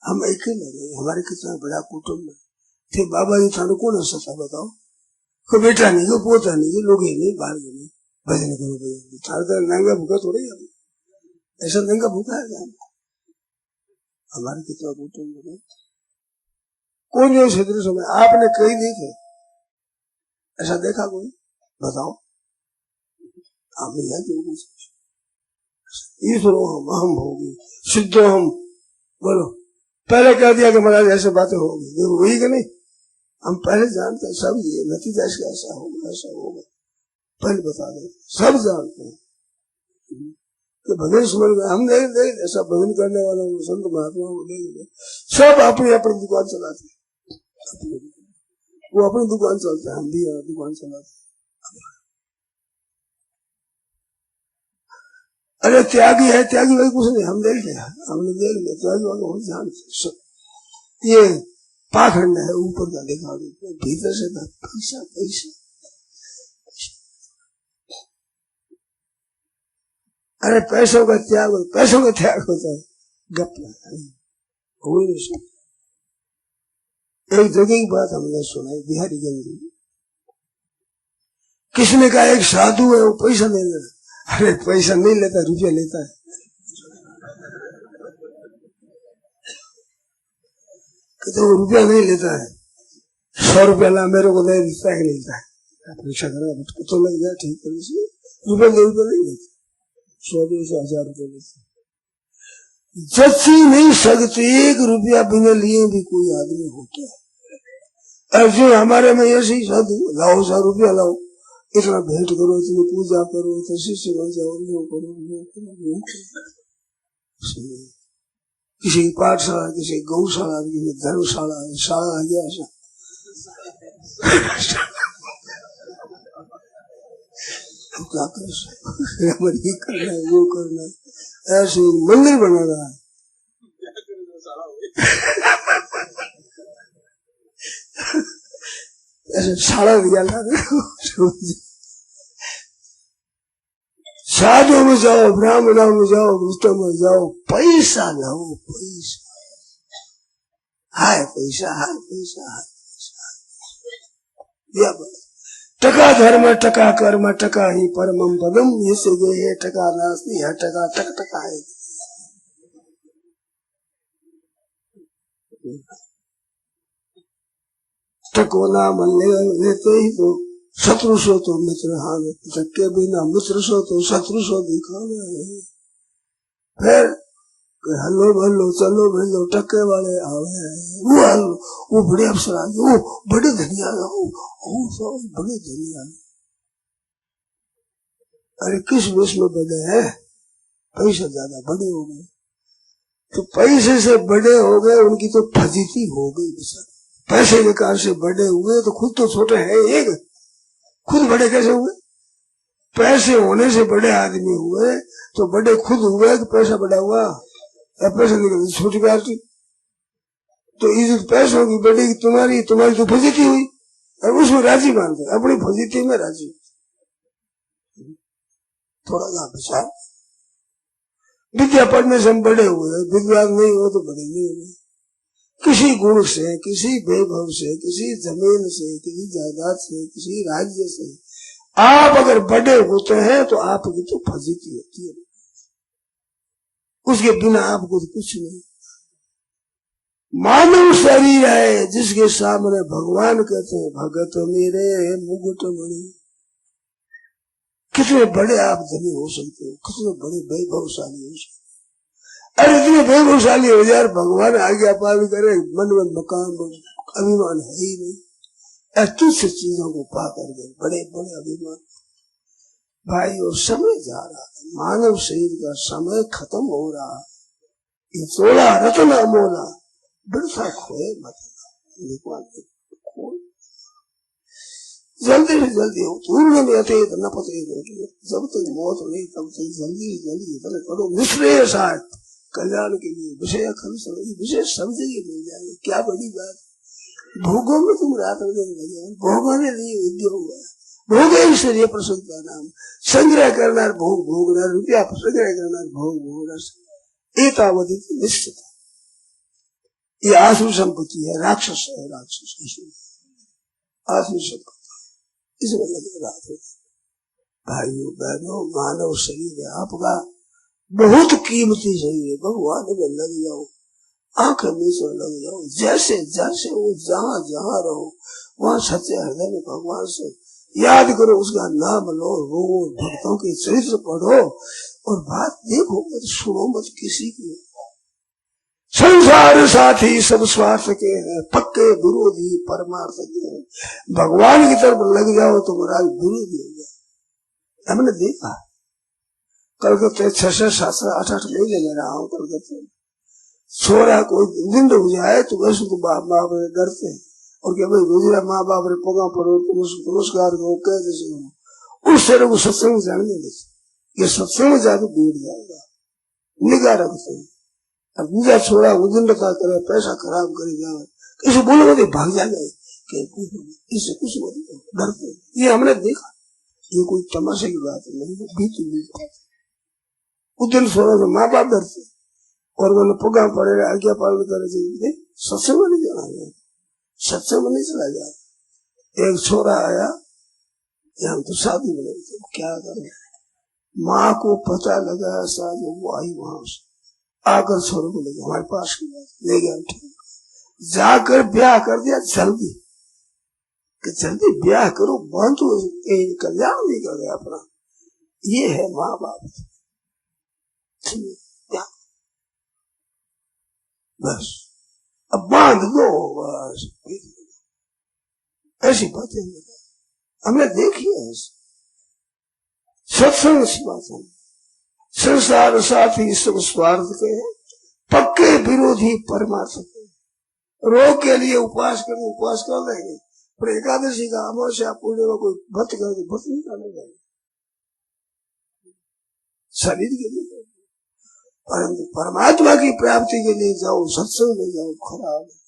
हम एक ही लगे हमारे कितना बड़ा कुटुंब है थे बाबा जी थाने कौन सता बताओ कोई बेटा नहीं कोई पोता नहीं कोई लोग ही नहीं बाहर नहीं भजन करो भजन थाने नंगा भूखा थोड़े ऐसा नंगा भूखा है हमारे कितना कुटुंब है कोई नहीं क्षेत्र समय आपने कहीं नहीं थे ऐसा देखा कोई बताओ आप यह जो कुछ ईश्वरो हम होगी सिद्धो हम बोलो पहले कह दिया कि महाराज ऐसे बातें होगी देखो वही कि नहीं हम पहले जानते हैं सब ये नतीजा ऐसा होगा पहले बता देते सब जानते हैं कि भजन सुमन हम नहीं ऐसा भजन करने वालों को संत महात्मा को नहीं सब अपनी अपनी दुकान चलाते वो अपनी दुकान चलते हैं हम भी दुकान चलाते अरे त्यागी है त्यागी भाई कुछ नहीं हम देख लिया हमने देख लिया त्यागी वालों को जानते ये पाखंड है ऊपर का दिखा देते भीतर से पैसा पैसा अरे पैसों का त्याग होता है गप हो नहीं सकता एक जगह की बात हमने सुनाई बिहारी गंज किसने कहा एक साधु है वो पैसा नहीं लेता अरे पैसा नहीं लेता रुपया लेता है तो वो रुपया नहीं लेता है 100 रुपया ला मेरे को दे देता है लेता है परीक्षा करेगा तो लग जाए ठीक है रुपया नहीं लेता 100-200 1000 रुपये लेते जच्ची नहीं सकते, 1 रुपया बिना लिए भी कोई आदमी होता है। और जो हमारे में ऐसे ही साधु, लाओ 100 रुपया लाओ, इतना भेंट करो, इतनी पूजा करो, तो शिष्य बन जाओ, यो करो, यो करो, यो करो। किसी की पाठशाला, किसी गौशाला, किसी धर्मशाला, शाला आ गया ऐसा। क्या कर ये करना है, वो करना है, ऐसे मंदिर बना रहा है। ऐसे शाला दिया ला साधु में जाओ, ब्राह्मणों में जाओ, विष्णु में जाओ, पैसा लाओ, पैसा, हाय पैसा, हाय पैसा, हाय पैसा। टका धर्म, टका कर्म, टका ही परमम पदम, इससे गए टका नाश नहीं है, टका टक टका है। टको नाम लेते ही तो शत्रु सो तो मित्र हावे, टके बिना मित्र सो तो शत्रु सो दिखावे है। फिर हल्लो भल्लो चलो भल्लो टक्के वाले आवे, वो हल्लो, वो बड़े अफसर आ गए, वो बड़े धनिया, सब बड़े धनिया। अरे किस विष में बड़े हैं? पैसे ज्यादा बड़े हो गए, तो पैसे से बड़े हो गए, उनकी तो फजीती हो गई। पैसे के कारण से बड़े हुए तो खुद तो छोटे हैं, एक खुद बड़े कैसे हुए? पैसे होने से बड़े आदमी हुए, तो बड़े खुद हुए कि पैसा बड़ा हुआ? पैसा निकल छोटी बात थी। तो इज्जत पैसों की बड़ी, तुम्हारी तो फजीती हुई, और उसमें राजी मानते, अपनी फजीती में राजी। थोड़ा सा विचार, विद्या पढ़ने से हम बड़े हुए, विद्वान नहीं हो तो बड़े नहीं हुए। किसी गुण से, किसी वैभव से, किसी जमीन से, किसी जायदाद से, किसी राज्य से आप अगर बड़े होते हैं तो आपकी तो फजीती होती है, उसके बिना आपको तो कुछ नहीं। मानव शरीर है जिसके सामने भगवान कहते हैं, भगत मेरे मुकुट मणि। कितने बड़े आप धनी हो सकते हो, कितने बड़े वैभवशाली हो सकते हो। अरे इतने वैभवशाली हो जाए, भगवान आज्ञा पालन करे, मन में मकान अभिमान है ही नहीं, तुच्छ चीजों को पा करके बड़े बड़े अभिमान। भाई और समय जा रहा है, मानव शरीर का समय खत्म हो रहा है। ये 16 रत्न अमोला बिरसा खोए मत, जल्दी से जल्दी हो, पूर्ण में अतीत न पतेत हो, जब तक मौत नहीं तब तक जल्दी से जल्दी इतना करो। निश्रेय साथ कल्याण के लिए विषय विशेष समझेंगे, मिल जाएंगे, क्या बड़ी बात। भोगों में तुम रात दिन लगे, भोगों में नहीं उद्योग है, भोग ईश्वरीय प्रसंग का नाम। संग्रह करना भोग भोगना, रुपया संग्रह करना भोग भोगना, एतावधि निश्चित। ये आसुर संपत्ति है, राक्षस है, राक्षस आसुर संपत्ति, इसमें लगे रात। भाइयों बहनों, मानव शरीर है आपका, बहुत कीमती शरीर है, भगवान में लग जाओ, आंखें नीचे लग जाओ, जैसे जैसे वो जहाँ जहाँ रहो वहाँ सच्चे हृदय में भगवान से याद करो, उसका नाम लो, रो, भक्तों के चरित्र पढ़ो, और बात देखो मत, सुनो मत किसी की। संसार साथी सब स्वार्थ के हैं, पक्के विरोधी परमार्थ के हैं। भगवान की तरफ लग जाओ तो महाराज विरोधी हो जाए। हमने देखा कलकत्ते 6 7 8 महीने में रहा हूँ कलकत्ते में। छोरा कोई जिंद हो जाए तो वैसे तो बाप बाप डरते हैं, और क्या भाई रोजिया माँ बाप रे पगा पड़ो तो नमस्कार करो, कह दे उस तरह को सत्संग में जाने नहीं देते। ये सत्संग में जाकर बैठ जाएगा, निगाह रखते हैं। अब दूसरा छोरा उद्दंडता करे, पैसा खराब करे जाए, किसी बोलो मत भाग जाएगा, इससे कुछ मत डरते। ये हमने देखा, ये कोई तमाशे की बात नहीं है, बीत उद्दंड छोरा से माँ बाप डरते, और वो पगा पड़े आज्ञा पालन करे, सत्संग में नहीं जाना है, सत्संग में नहीं चला जाए। एक छोरा आया, हम तो शादी बने, तो क्या करें, माँ को पता लगा शायद वो आई, वहां से आकर छोरों को लेके हमारे पास ले गया, जाकर ब्याह कर दिया जल्दी, कि जल्दी ब्याह करो, बंद हो, कल्याण नहीं कर गया अपना। ये है माँ बाप। बस अब बांध दो, बस ऐसी बातें हमने देखी है। सत्संग सिंहासन, संसार साथी सब स्वार्थ के, पक्के विरोधी परमार्थ के। रोग के लिए उपवास कर लेंगे, पर एकादशी का अमावस्या पूर्णिमा कोई व्रत कर व्रत नहीं करने जाएंगे, शरीर के लिए। परंतु परमात्मा की प्राप्ति के लिए जाओ, सत्संग में जाओ, खराब है।